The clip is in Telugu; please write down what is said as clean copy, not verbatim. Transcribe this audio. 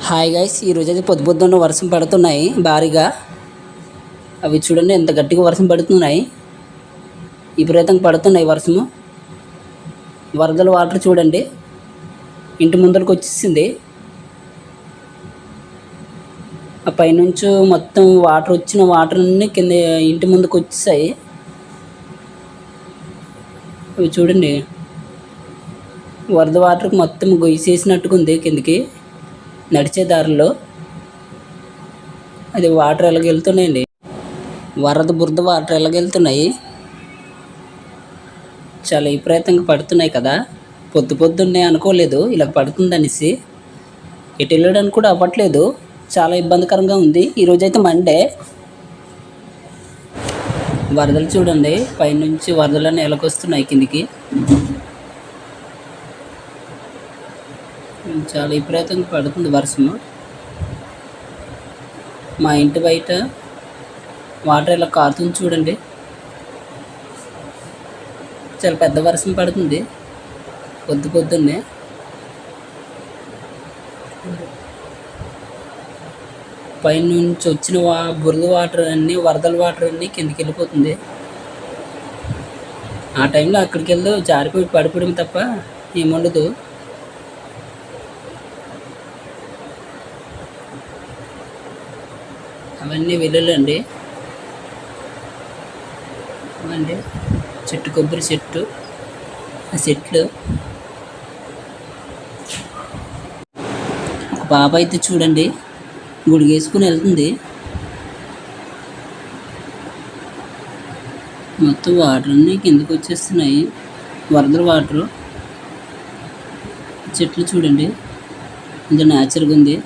హాయ్ గైస్, ఈరోజు అయితే పొద్దున్న వర్షం పడుతున్నాయి భారీగా. అవి చూడండి ఎంత గట్టిగా వర్షం పడుతున్నాయి, విపరీతంగా పడుతున్నాయి వర్షము. వరదల వాటర్ చూడండి ఇంటి ముందరకు వచ్చేసింది. ఆ పైనుంచి మొత్తం వచ్చిన వాటర్ అన్నీ కింద ఇంటి ముందుకు వచ్చేసాయి. అవి చూడండి వరద వాటర్కి మొత్తం గొయ్యేసినట్టుగా కిందికి నడిచే దారిలో. అది వాటర్ ఎలాగెళ్తున్నాయండి, బురద వాటర్ ఎలాగెళ్తున్నాయి, చాలా విపరీతంగా పడుతున్నాయి కదా. పొద్దున్నే అనుకోలేదు ఇలా పడుతుందనేసి. ఎటు వెళ్ళడానికి కూడా అవ్వట్లేదు, చాలా ఇబ్బందికరంగా ఉంది. ఈరోజైతే మండే. వరదలు చూడండి పైనుంచి వరదలన్నీ ఎలాగొస్తున్నాయి కిందికి. చాలా విపరీతంగా పడుతుంది వర్షము. మా ఇంటి బయట వాటర్ ఇలా కారుతుంది చూడండి. చాలా పెద్ద వర్షం పడుతుంది పొద్దున్నే. పైనుంచి వచ్చిన బురద వాటర్ అన్నీ, వరదల వాటర్ అన్నీ కిందికి వెళ్ళిపోతుంది. ఆ టైంలో అక్కడికి వెళ్తే జారిపోయి పడిపోవడం తప్ప ఏముండదు. అవన్నీ వెల్లుల్లండి. అవండి చెట్టు, కొబ్బరి చెట్టు, ఆ చెట్లు. ఒక పాప అయితే చూడండి గుడికి వేసుకుని వెళ్తుంది. మొత్తం వాటర్ అన్నీ కిందకు వచ్చేస్తున్నాయి, వరదల వాటరు. చెట్లు చూడండి ఎంత న్యాచురల్గా ఉంది.